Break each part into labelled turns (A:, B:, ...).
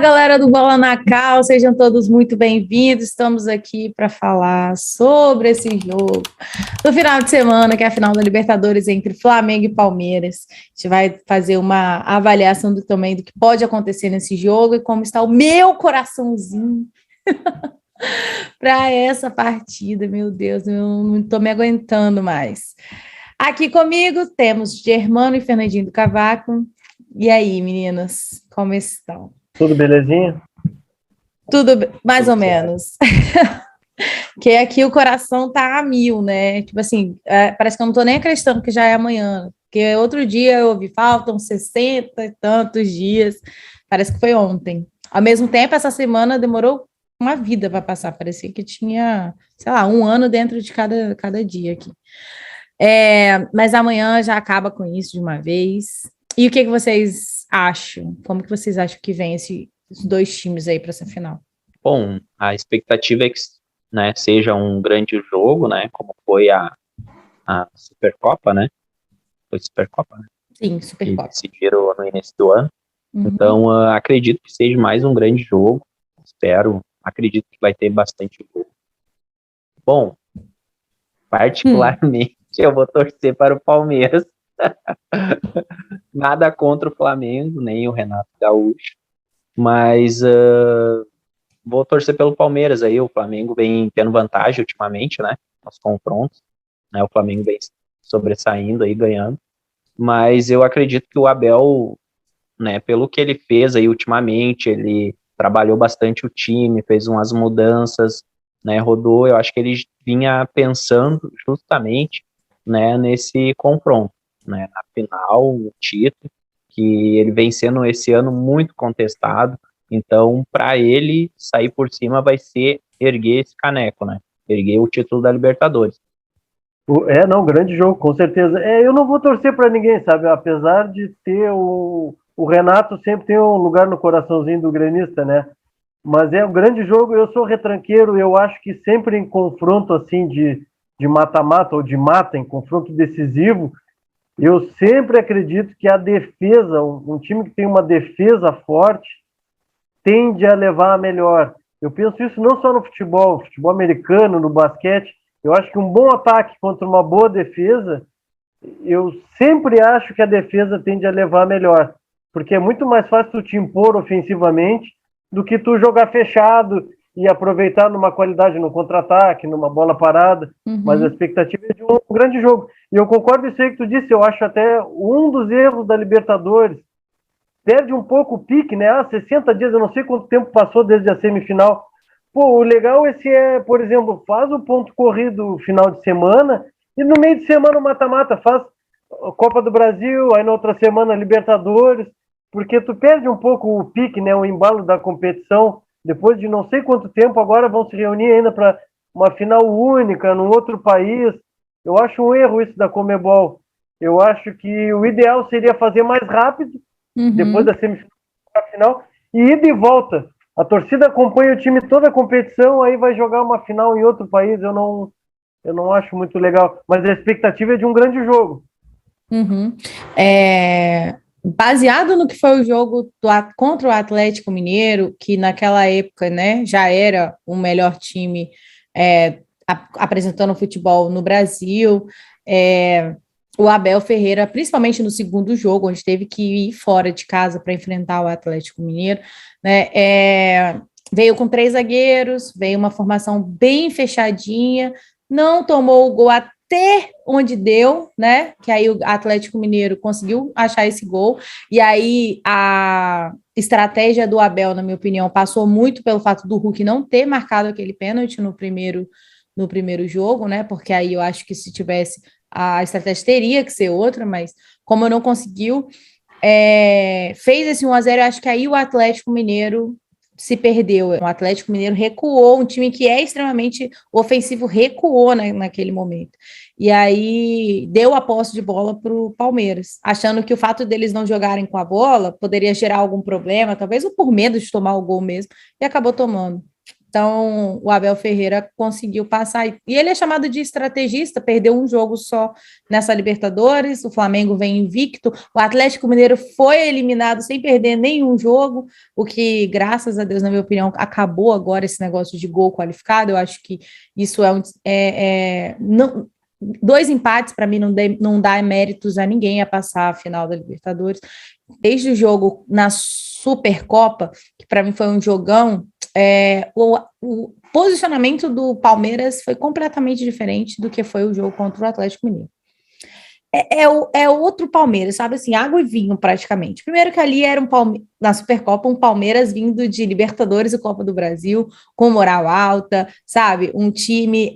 A: Galera do Bola na Cal, sejam todos muito bem-vindos. Estamos aqui para falar sobre esse jogo do final de semana, que é a final da Libertadores entre Flamengo e Palmeiras. A gente vai fazer uma avaliação também do que pode acontecer nesse jogo e como está o meu coraçãozinho para essa partida. Meu Deus, eu não estou me aguentando mais. Aqui comigo temos Germano e Fernandinho do Cavaco. E aí, meninas, como estão?
B: Tudo belezinha?
A: Tudo mais ou menos. Que aqui o coração tá a mil, né? Tipo assim, parece que eu não tô nem acreditando que já é amanhã. Porque outro dia eu ouvi, faltam 60 e tantos dias. Parece que foi ontem. Ao mesmo tempo, essa semana demorou uma vida para passar. Parecia que tinha, sei lá, um ano dentro de cada dia aqui. Mas amanhã já acaba com isso de uma vez. E o que vocês acham? Como que vocês acham que vem esses dois times aí para essa final?
C: Bom, a expectativa é que, né, seja um grande jogo, né, como foi a Supercopa, né? Foi Supercopa, né?
A: Sim, Supercopa.
C: Que decidiram no início do ano.
A: Uhum.
C: Então, acredito que seja mais um grande jogo. Acredito que vai ter bastante gol. Bom, particularmente, eu vou torcer para o Palmeiras. Nada contra o Flamengo, nem o Renato Gaúcho, mas vou torcer pelo Palmeiras aí. O Flamengo vem tendo vantagem ultimamente, né, nos confrontos, né, o Flamengo vem sobressaindo aí, ganhando, mas eu acredito que o Abel, né, pelo que ele fez aí ultimamente, ele trabalhou bastante o time, fez umas mudanças, né, rodou, eu acho que ele vinha pensando justamente, né, nesse confronto, né, na final, o título, que ele vem sendo esse ano muito contestado. Então, para ele sair por cima vai ser erguer esse caneco, né, erguer o título da Libertadores.
B: Não, grande jogo, com certeza. Eu não vou torcer para ninguém, sabe, apesar de ter o Renato sempre tem um lugar no coraçãozinho do gremista, né, mas é um grande jogo. Eu sou retranqueiro, eu acho que sempre em confronto assim de mata-mata ou de mata, em confronto decisivo, eu sempre acredito que a defesa, um time que tem uma defesa forte, tende a levar a melhor. Eu penso isso não só no futebol americano, no basquete. Eu acho que um bom ataque contra uma boa defesa, eu sempre acho que a defesa tende a levar a melhor, porque é muito mais fácil tu te impor ofensivamente do que tu jogar fechado e aproveitar numa qualidade no contra-ataque, numa bola parada.
A: Uhum.
B: Mas a expectativa é de um grande jogo. E eu concordo com isso aí que tu disse, eu acho até um dos erros da Libertadores. Perde um pouco o pique, né? 60 dias, eu não sei quanto tempo passou desde a semifinal. Pô, o legal por exemplo, faz o ponto corrido final de semana e no meio de semana o mata-mata, faz a Copa do Brasil, aí na outra semana Libertadores, porque tu perde um pouco o pique, né? O embalo da competição. Depois de não sei quanto tempo, agora vão se reunir ainda para uma final única num outro país. Eu acho um erro isso da Conmebol. Eu acho que o ideal seria fazer mais rápido, depois da semifinal, e ida e volta. A torcida acompanha o time toda a competição, aí vai jogar uma final em outro país. Eu não acho muito legal, mas a expectativa é de um grande jogo.
A: Uhum. Baseado no que foi o jogo contra o Atlético Mineiro, que naquela época, né, já era o melhor time apresentando futebol no Brasil, o Abel Ferreira, principalmente no segundo jogo, onde teve que ir fora de casa para enfrentar o Atlético Mineiro, né, veio com 3 zagueiros, veio uma formação bem fechadinha, não tomou o gol até onde deu, né? Que aí o Atlético Mineiro conseguiu achar esse gol, e aí a estratégia do Abel, na minha opinião, passou muito pelo fato do Hulk não ter marcado aquele pênalti no primeiro jogo, né? Porque aí eu acho que se tivesse, a estratégia teria que ser outra, mas como não conseguiu, fez esse 1-0, eu acho que aí o Atlético Mineiro se perdeu. O Atlético Mineiro recuou, um time que é extremamente ofensivo recuou naquele momento. E aí deu a posse de bola para o Palmeiras, achando que o fato deles não jogarem com a bola poderia gerar algum problema, talvez ou por medo de tomar o gol mesmo, e acabou tomando. Então, o Abel Ferreira conseguiu passar. E ele é chamado de estrategista, perdeu um jogo só nessa Libertadores, o Flamengo vem invicto, o Atlético Mineiro foi eliminado sem perder nenhum jogo, o que, graças a Deus, na minha opinião, acabou agora esse negócio de gol qualificado. Eu acho que isso não, 2 empates, para mim, não dá méritos a ninguém a passar a final da Libertadores. Desde o jogo na Supercopa, que para mim foi um jogão, o posicionamento do Palmeiras foi completamente diferente do que foi o jogo contra o Atlético Mineiro. É outro Palmeiras, sabe assim, água e vinho praticamente. Primeiro que ali era na Supercopa, um Palmeiras vindo de Libertadores e Copa do Brasil, com moral alta, sabe? Um time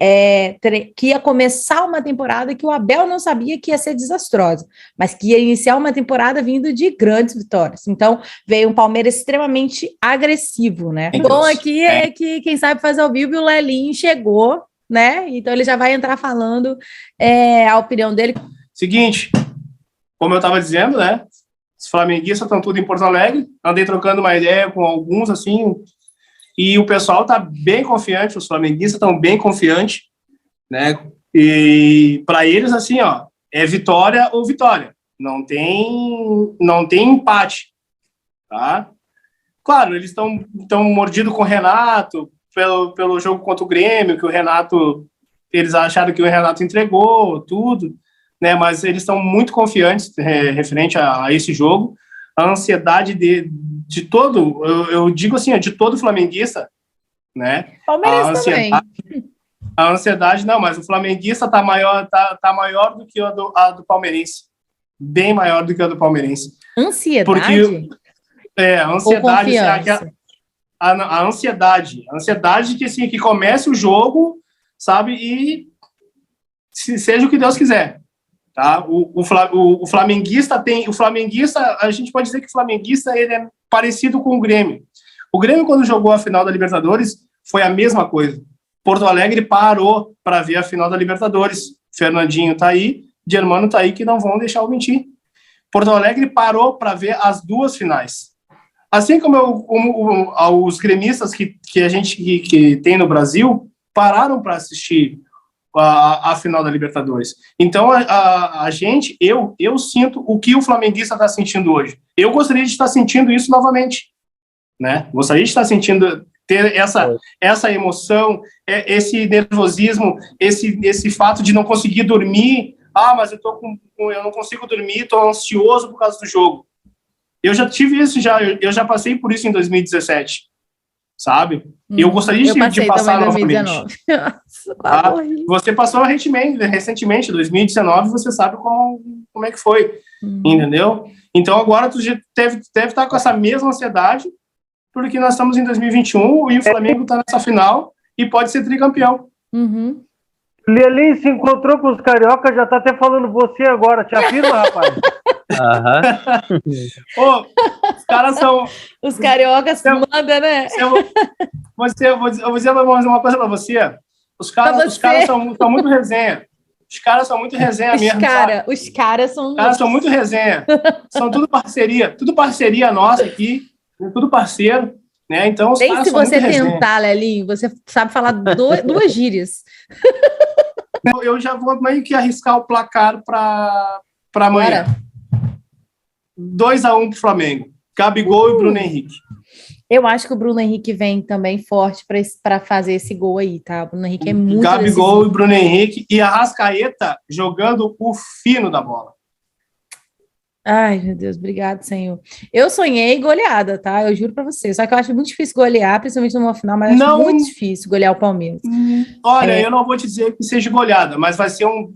A: que ia começar uma temporada que o Abel não sabia que ia ser desastrosa, mas que ia iniciar uma temporada vindo de grandes vitórias. Então, veio um Palmeiras extremamente agressivo, né? O bom aqui é que quem sabe fazer ao vivo, o Lelinho chegou, né? Então ele já vai entrar falando a opinião dele.
D: Seguinte, como eu estava dizendo, né? Os flamenguistas estão tudo em Porto Alegre. Andei trocando uma ideia com alguns, assim, e o pessoal está bem confiante, os flamenguistas estão bem confiantes, né? E para eles, assim, ó, é vitória ou vitória. Não tem empate, tá? Claro, eles estão mordidos com o Renato pelo jogo contra o Grêmio, que o Renato, eles acharam que o Renato entregou tudo, né, mas eles estão muito confiantes referente a esse jogo. A ansiedade de todo, eu digo assim, de todo flamenguista, né?
A: Palmeiras também.
D: A ansiedade, não, mas o flamenguista tá maior do que a do palmeirense. Bem maior do que a do palmeirense.
A: Ansiedade?
D: Porque, a ansiedade,
A: a
D: ansiedade que, assim, que comece o jogo, sabe, e seja o que Deus quiser. Tá? O flamenguista a gente pode dizer que o flamenguista ele é parecido com o Grêmio. O Grêmio, quando jogou a final da Libertadores, foi a mesma coisa. Porto Alegre parou para ver a final da Libertadores. Fernandinho tá aí, Germano tá aí, que não vão deixar eu mentir. Porto Alegre parou para ver as 2 finais. Assim como os gremistas que a gente que tem no Brasil pararam para assistir a final da Libertadores. Então, a gente, eu sinto o que o flamenguista está sentindo hoje. Eu gostaria de estar sentindo isso novamente, né? Gostaria de estar sentindo, ter essa emoção, esse nervosismo, esse fato de não conseguir dormir. Mas eu não consigo dormir, estou ansioso por causa do jogo. Eu já tive isso, eu já passei por isso em 2017. Sabe? Eu gostaria de passar novamente. Você passou recentemente, 2019, você sabe como é que foi, entendeu? Então agora tu deve estar com essa mesma ansiedade, porque nós estamos em 2021 e o Flamengo está nessa final e pode ser tricampeão.
B: Lelim se encontrou com os carioca, já tá até falando você agora, te afirma, rapaz?
D: Os caras são...
A: Os cariocas mandam, né?
D: Eu vou dizer uma coisa pra você. Os caras são muito resenha. Os caras são muito resenha mesmo.
A: Os caras são
D: muito resenha. São tudo parceria nossa aqui, tudo parceiro, né? Então os caras são muito resenha. Se você tentar,
A: Lelinho, você sabe falar 2 gírias.
D: Eu já vou meio que arriscar o placar para amanhã. 2-1 pro Flamengo. Gabigol e Bruno Henrique.
A: Eu acho que o Bruno Henrique vem também forte para fazer esse gol aí, tá? O Bruno Henrique é muito
D: Gabigol
A: decisivo.
D: E Bruno Henrique e Arrascaeta jogando o fino da bola.
A: Ai, meu Deus, obrigado, Senhor. Eu sonhei goleada, tá? Eu juro pra você. Só que eu acho muito difícil golear, principalmente numa final, mas acho muito difícil golear o Palmeiras.
D: Olha, eu não vou te dizer que seja goleada, mas vai ser um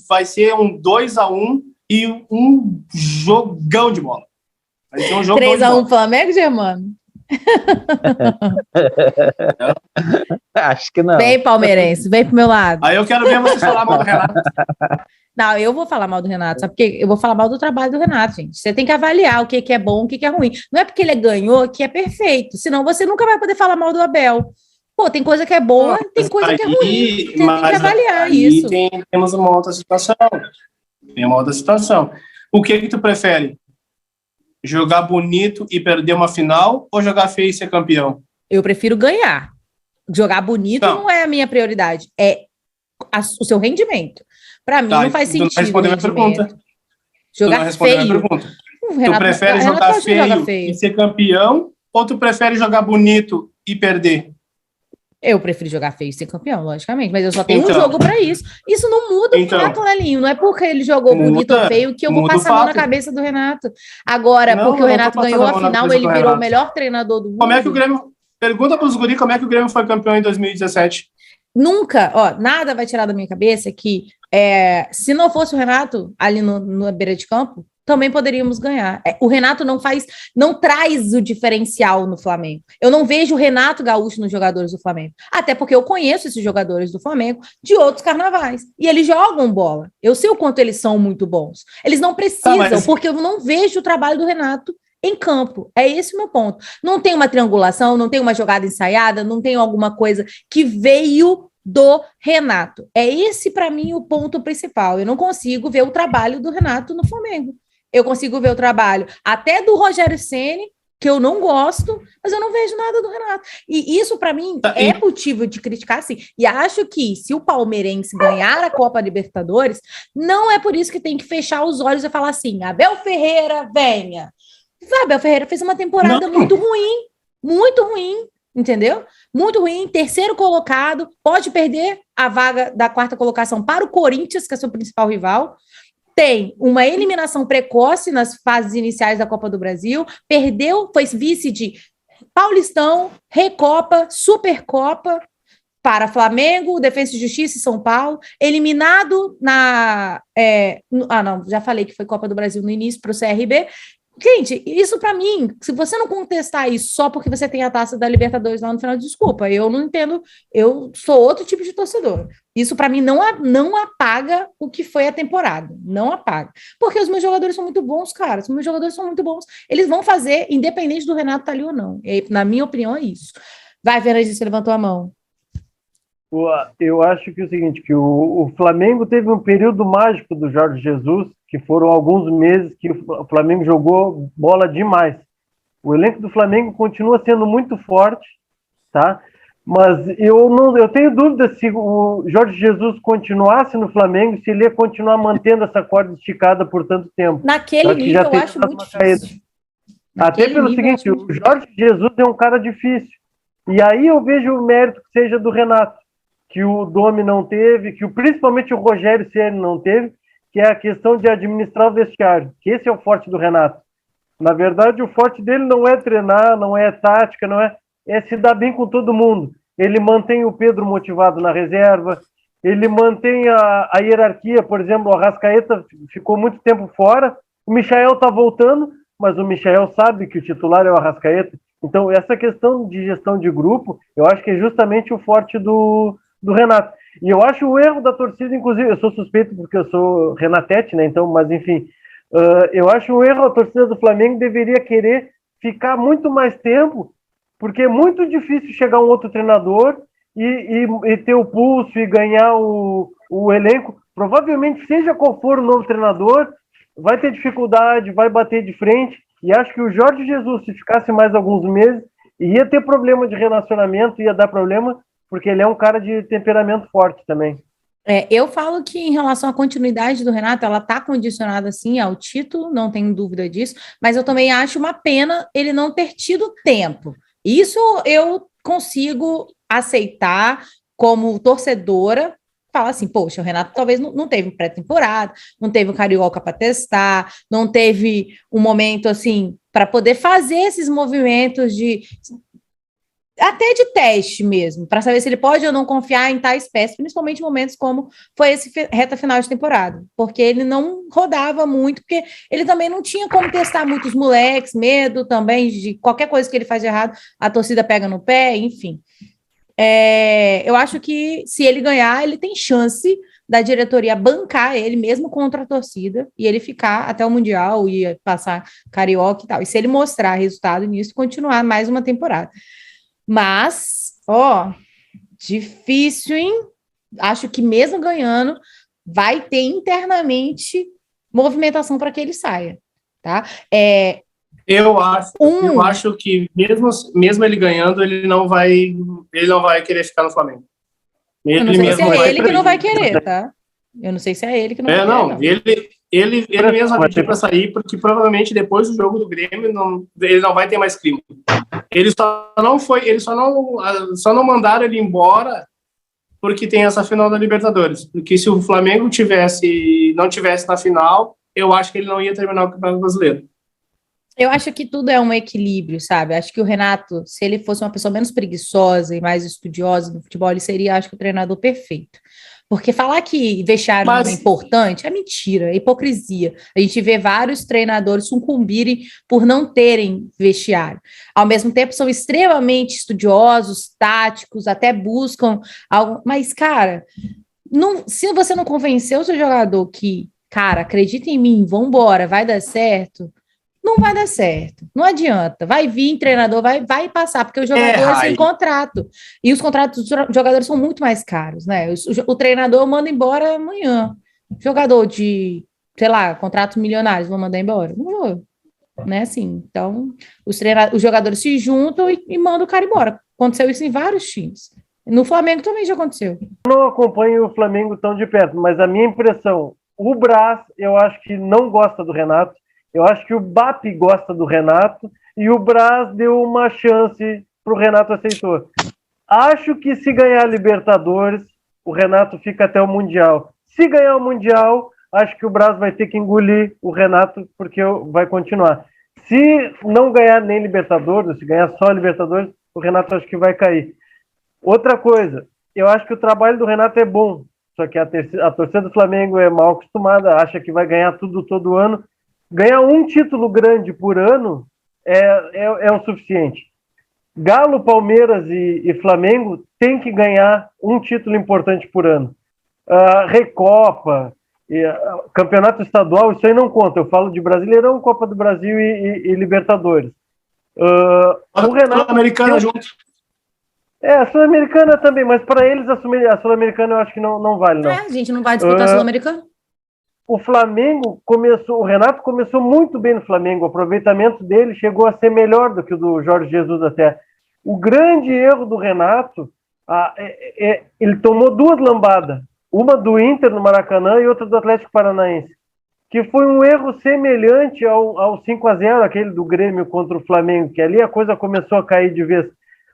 D: 2-1 e um jogão de bola. Vai ser um jogão
A: 3-1 Flamengo, Germano?
C: Acho que não.
A: Vem, palmeirense, vem pro meu lado.
D: Aí eu quero ver vocês falar mal do Renato.
A: Não, eu vou falar mal do Renato, sabe? Porque eu vou falar mal do trabalho do Renato, gente. Você tem que avaliar o que é bom, o que é ruim. Não é porque ele ganhou que é perfeito, senão você nunca vai poder falar mal do Abel. Pô, tem coisa que é boa, tem coisa que é ruim. Você tem que avaliar isso.
D: Temos uma outra situação. Tem uma outra situação. O que tu prefere? Jogar bonito e perder uma final ou jogar feio e ser campeão?
A: Eu prefiro ganhar. Jogar bonito não é a minha prioridade, é o seu rendimento. Para mim, não faz sentido.
D: Tu não respondeu a minha pergunta.
A: Jogar feio.
D: Tu prefere jogar feio e ser campeão, ou tu prefere jogar bonito e perder?
A: Eu prefiro jogar feio e ser campeão, logicamente, mas eu só tenho um jogo para isso. Isso não muda o fato, Lelinho. Não é porque ele jogou bonito ou feio que eu vou passar a mão na cabeça do Renato. Agora, porque o Renato ganhou a final, ele virou o melhor treinador do mundo.
D: Como é que o Grêmio... Pergunta para os guri como é que o Grêmio foi campeão em 2017.
A: Nunca, nada vai tirar da minha cabeça que se não fosse o Renato ali na beira de campo, também poderíamos ganhar. O Renato não traz o diferencial no Flamengo. Eu não vejo o Renato Gaúcho nos jogadores do Flamengo. Até porque eu conheço esses jogadores do Flamengo de outros carnavais. E eles jogam bola. Eu sei o quanto eles são muito bons. Eles não precisam, porque eu não vejo o trabalho do Renato em campo. É esse o meu ponto. Não tem uma triangulação, não tem uma jogada ensaiada, não tem alguma coisa que veio do Renato. É esse, para mim, o ponto principal. Eu não consigo ver o trabalho do Renato no Flamengo. Eu consigo ver o trabalho até do Rogério Ceni, que eu não gosto, mas eu não vejo nada do Renato. E isso, para mim, é motivo de criticar, sim. E acho que, se o palmeirense ganhar a Copa Libertadores, não é por isso que tem que fechar os olhos e falar assim, Abel Ferreira, venha. Abel Ferreira fez uma temporada muito ruim, entendeu? Muito ruim, terceiro colocado, pode perder a vaga da quarta colocação para o Corinthians, que é seu principal rival, tem uma eliminação precoce nas fases iniciais da Copa do Brasil, perdeu, foi vice de Paulistão, Recopa, Supercopa para Flamengo, Defensa e Justiça e São Paulo, eliminado já falei que foi Copa do Brasil no início para o CRB. Gente, isso para mim, se você não contestar isso só porque você tem a taça da Libertadores lá no final, desculpa, eu não entendo, eu sou outro tipo de torcedor. Isso para mim não apaga o que foi a temporada, não apaga. Porque os meus jogadores são muito bons, cara, os meus jogadores são muito bons. Eles vão fazer, independente do Renato estar ali ou não. E, na minha opinião, é isso. Vai, Fernandinho, você levantou a mão.
B: Eu acho que é o seguinte, que o Flamengo teve um período mágico do Jorge Jesus, que foram alguns meses que o Flamengo jogou bola demais. O elenco do Flamengo continua sendo muito forte, tá? Mas eu tenho dúvida se o Jorge Jesus continuasse no Flamengo, se ele ia continuar mantendo essa corda esticada por tanto tempo.
A: Naquele nível, eu acho muito difícil.
B: Até pelo seguinte, o Jorge Jesus é um cara difícil. E aí eu vejo o mérito que seja do Renato, que o Domi não teve, que principalmente o Rogério Ceni não teve, que é a questão de administrar o vestiário, que esse é o forte do Renato. Na verdade, o forte dele não é treinar, não é tática, é se dar bem com todo mundo. Ele mantém o Pedro motivado na reserva, ele mantém a hierarquia, por exemplo, o Arrascaeta ficou muito tempo fora, o Michael está voltando, mas o Michael sabe que o titular é o Arrascaeta. Então, essa questão de gestão de grupo, eu acho que é justamente o forte do Renato. E eu acho o erro da torcida, inclusive, eu sou suspeito porque eu sou Renatete, né? Então, mas enfim, eu acho o erro, a torcida do Flamengo deveria querer ficar muito mais tempo, porque é muito difícil chegar um outro treinador e ter o pulso e ganhar o elenco. Provavelmente, seja qual for o novo treinador, vai ter dificuldade, vai bater de frente, e acho que o Jorge Jesus, se ficasse mais alguns meses, ia ter problema de relacionamento, ia dar problema, porque ele é um cara de temperamento forte também.
A: Eu falo que em relação à continuidade do Renato, ela está condicionada, sim, ao título, não tenho dúvida disso, mas eu também acho uma pena ele não ter tido tempo. Isso eu consigo aceitar como torcedora, falar assim, poxa, o Renato talvez não teve pré-temporada, não teve um Carioca para testar, não teve um momento, assim, para poder fazer esses movimentos até de teste mesmo, para saber se ele pode ou não confiar em tais peças, principalmente em momentos como foi esse reta final de temporada, porque ele não rodava muito, porque ele também não tinha como testar muitos moleques, medo também de qualquer coisa que ele faz de errado, a torcida pega no pé, enfim. Eu acho que se ele ganhar, ele tem chance da diretoria bancar ele mesmo contra a torcida e ele ficar até o Mundial e passar Carioca e tal, e se ele mostrar resultado nisso, continuar mais uma temporada. Mas, difícil, hein? Acho que mesmo ganhando, vai ter internamente movimentação para que ele saia, tá?
D: Eu acho que mesmo ele ganhando, ele não vai querer ficar no Flamengo.
A: Eu não sei se é ele que não vai querer, tá? Eu não sei se é ele que não vai querer. Não.
D: Ele mesmo vai pedir para sair, porque provavelmente depois do jogo do Grêmio ele não vai ter mais clima. Ele só não mandaram ele embora porque tem essa final da Libertadores. Porque se o Flamengo não tivesse na final, eu acho que ele não ia terminar o Campeonato Brasileiro.
A: Eu acho que tudo é um equilíbrio, sabe? Acho que o Renato, se ele fosse uma pessoa menos preguiçosa e mais estudiosa do futebol, ele seria, acho que, o treinador perfeito. Porque falar que vestiário não é importante é mentira, é hipocrisia. A gente vê vários treinadores sucumbirem por não terem vestiário. Ao mesmo tempo, são extremamente estudiosos, táticos, até buscam algo. Mas, cara, se você não convenceu o seu jogador que, cara, acredita em mim, vambora, vai dar certo, não vai dar certo, não adianta, vai vir treinador, vai passar, porque os jogadores têm contrato, e os contratos dos jogadores são muito mais caros, né, o treinador manda embora amanhã, jogador de, sei lá, contratos milionários, vão mandar embora? Não vou, né, assim, então, os jogadores se juntam e mandam o cara embora, aconteceu isso em vários times, no Flamengo também já aconteceu.
B: Eu não acompanho o Flamengo tão de perto, mas a minha impressão, o Brás, eu acho que não gosta do Renato. Eu acho que o BAP gosta do Renato e o Brás deu uma chance para o Renato aceitou. Acho que se ganhar a Libertadores, o Renato fica até o Mundial. Se ganhar o Mundial, acho que o Brás vai ter que engolir o Renato porque vai continuar. Se não ganhar nem Libertadores, se ganhar só Libertadores, o Renato acho que vai cair. Outra coisa, eu acho que o trabalho do Renato é bom, só que a torcida do Flamengo é mal acostumada, acha que vai ganhar tudo todo ano. Ganhar um título grande por ano é o suficiente. Galo, Palmeiras e Flamengo tem que ganhar um título importante por ano. Recopa, campeonato estadual, isso aí não conta. Eu falo de Brasileirão, Copa do Brasil e Libertadores. O Renato...
D: Sul-Americana junto.
B: A Sul-Americana também, mas para eles a Sul-Americana eu acho que não vale, não.
A: A gente não vai disputar a Sul-Americana?
B: O Flamengo o Renato começou muito bem no Flamengo, o aproveitamento dele chegou a ser melhor do que o do Jorge Jesus até. O grande erro do Renato, ele tomou duas lambadas, uma do Inter no Maracanã e outra do Atlético Paranaense, que foi um erro semelhante ao 5-0, aquele do Grêmio contra o Flamengo, que ali a coisa começou a cair de vez.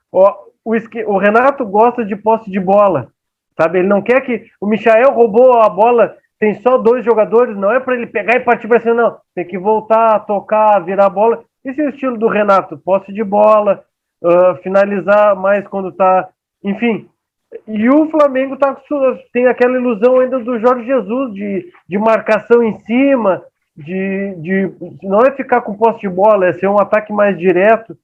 B: O Renato gosta de posse de bola, sabe? Ele não quer que o Michael roubou a bola, tem só 2 jogadores, não é para ele pegar e partir para cima, não. Tem que voltar a tocar, virar a bola. Esse é o estilo do Renato, posse de bola, finalizar mais quando tá... Enfim, e o Flamengo tem aquela ilusão ainda do Jorge Jesus de marcação em cima, não é ficar com posse de bola, é ser um ataque mais direto.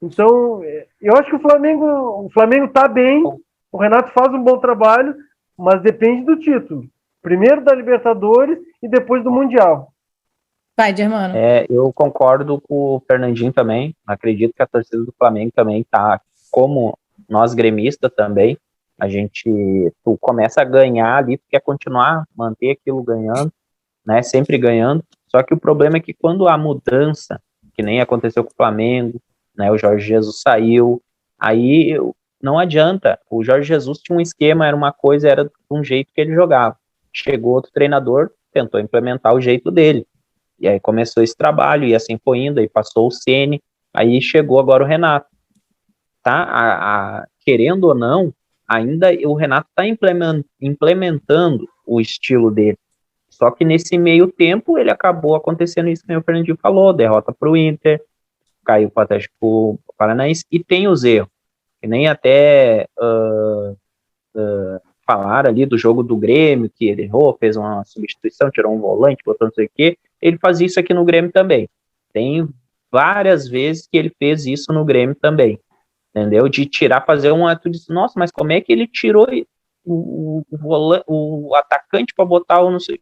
B: Então, eu acho que o Flamengo tá bem, o Renato faz um bom trabalho, mas depende do título. Primeiro da Libertadores e depois do Mundial.
A: Vai, Germano.
C: Eu concordo com o Fernandinho também. Acredito que a torcida do Flamengo também tá, como nós gremistas também. Tu começa a ganhar ali, tu quer continuar, manter aquilo ganhando, né? Sempre ganhando. Só que o problema é que quando há mudança, que nem aconteceu com o Flamengo, né? O Jorge Jesus saiu, aí não adianta. O Jorge Jesus tinha um esquema, era uma coisa, era de um jeito que ele jogava. Chegou outro treinador, tentou implementar o jeito dele. E aí começou esse trabalho, e assim foi indo, aí passou o Ceni, aí chegou agora o Renato. Tá? Querendo ou não, ainda o Renato está implementando o estilo dele. Só que nesse meio tempo, ele acabou acontecendo isso que o Fernandinho falou, derrota para o Inter, caiu para o Atlético Paranaense, e tem os erros. Que nem até... falaram ali do jogo do Grêmio, que ele errou, fez uma substituição, tirou um volante, botou não sei o quê. Ele faz isso aqui no Grêmio também. Tem várias vezes que ele fez isso no Grêmio também. Entendeu? De tirar, fazer um ato de... Nossa, mas como é que ele tirou o atacante para botar o não sei...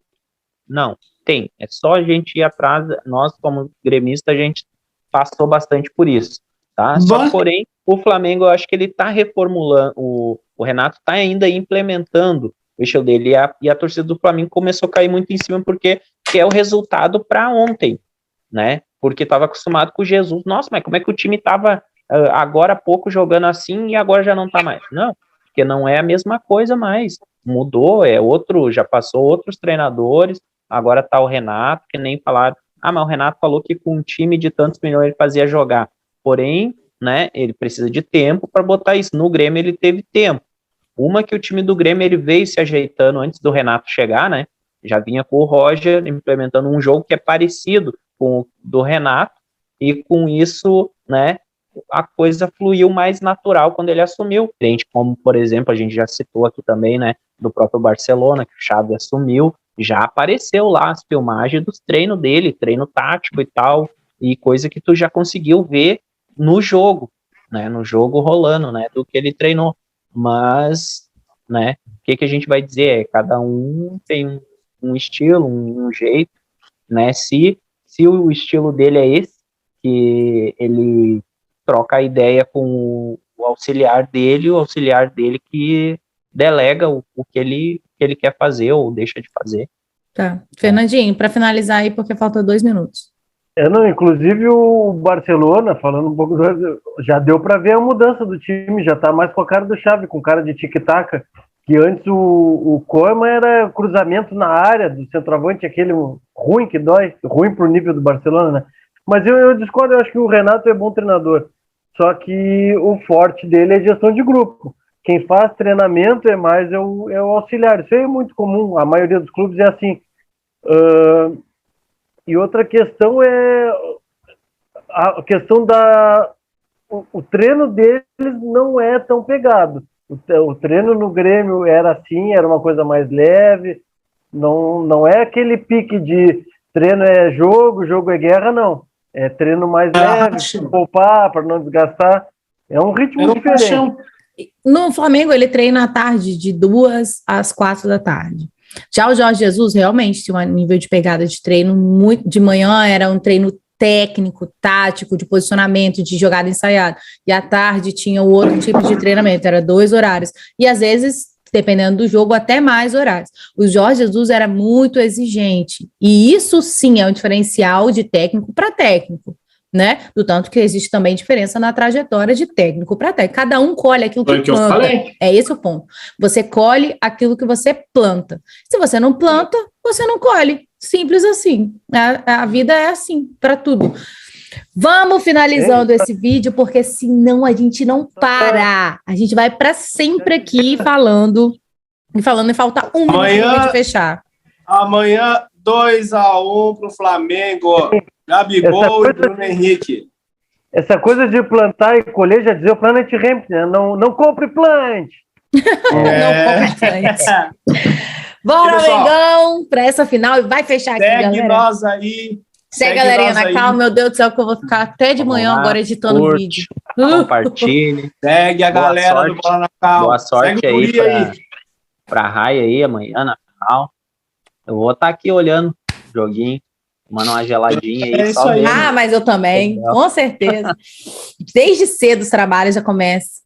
C: Não, tem. É só a gente ir atrás. Nós, como gremista, a gente passou bastante por isso. Tá? Só que, porém, o Flamengo, eu acho que ele está reformulando, o Renato está ainda implementando o estilo dele, e a torcida do Flamengo começou a cair muito em cima, porque quer o resultado para ontem, né? porque estava acostumado com o Jesus. Nossa, mas como é que o time estava agora há pouco jogando assim e agora já não está mais? Não, porque não é a mesma coisa mais. Mudou, é outro, já passou outros treinadores, agora está o Renato, que nem falaram. Mas o Renato falou que com um time de tantos milhões ele fazia jogar. Porém, né, ele precisa de tempo para botar isso. No Grêmio ele teve tempo. Uma que o time do Grêmio ele veio se ajeitando antes do Renato chegar, né? Já vinha com o Roger implementando um jogo que é parecido com o do Renato, e com isso, né, a coisa fluiu mais natural quando ele assumiu. Gente, como, por exemplo, a gente já citou aqui também, né, do próprio Barcelona, que o Xavi assumiu, já apareceu lá as filmagens dos treinos dele, treino tático e tal, e coisa que tu já conseguiu ver no jogo, né, no jogo rolando, né, do que ele treinou. Mas, né, o que a gente vai dizer é, cada um tem um estilo, um jeito, né, se o estilo dele é esse, que ele troca a ideia com o auxiliar dele que delega o que ele quer fazer ou deixa de fazer.
A: Tá. Fernandinho, para finalizar aí, porque falta 2 minutos.
B: Não, inclusive o Barcelona, falando um pouco já deu para ver a mudança do time, já tá mais com a cara do Xavi, com cara de tic-tac, que antes o Koeman era cruzamento na área do centroavante, aquele ruim que dói, ruim pro nível do Barcelona, né? Mas eu discordo, eu acho que o Renato é bom treinador, só que o forte dele é gestão de grupo. Quem faz treinamento é mais o auxiliar, isso aí é muito comum, a maioria dos clubes é assim. E outra questão é a questão o treino deles não é tão pegado. O treino no Grêmio era assim, era uma coisa mais leve, não é aquele pique de treino é jogo é guerra, não. É treino mais leve, para poupar, para não desgastar. É um ritmo diferente.
A: No Flamengo, ele treina à tarde, de 2 às 4 da tarde. Já o Jorge Jesus realmente tinha um nível de pegada de treino muito. De manhã era um treino técnico, tático, de posicionamento, de jogada ensaiada. E à tarde tinha o outro tipo de treinamento, era 2 horários. E às vezes, dependendo do jogo, até mais horários. O Jorge Jesus era muito exigente. E isso sim é um diferencial de técnico para técnico, né? Do tanto que existe também diferença na trajetória de técnico para técnico. Cada um colhe aquilo que planta. É esse o ponto. Você colhe aquilo que você planta. Se você não planta, você não colhe. Simples assim. A vida é assim, para tudo. Vamos finalizando esse vídeo, porque senão a gente não para. A gente vai para sempre aqui falando e falta 1 minuto de fechar.
D: Amanhã, 2-1 pro Flamengo. Gabigol e Bruno Henrique.
B: Essa coisa de plantar e colher, já dizia o Planet Ramp, né? Não compre plante.
A: Não compre plante. Bora, Mengão, para essa final. Vai fechar aqui, galera.
D: Segue nós aí.
A: Segue galerinha na calma. Meu Deus do céu, que eu vou ficar até de manhã agora editando o vídeo.
C: Compartilhe.
D: Segue a galera do Bola na Calma.
C: Boa sorte aí pra Raia aí amanhã na final. Eu vou estar aqui olhando o joguinho, tomando uma geladinha aí.
D: Isso aí.
A: Mas eu também, com certeza. Desde cedo os trabalhos já começam.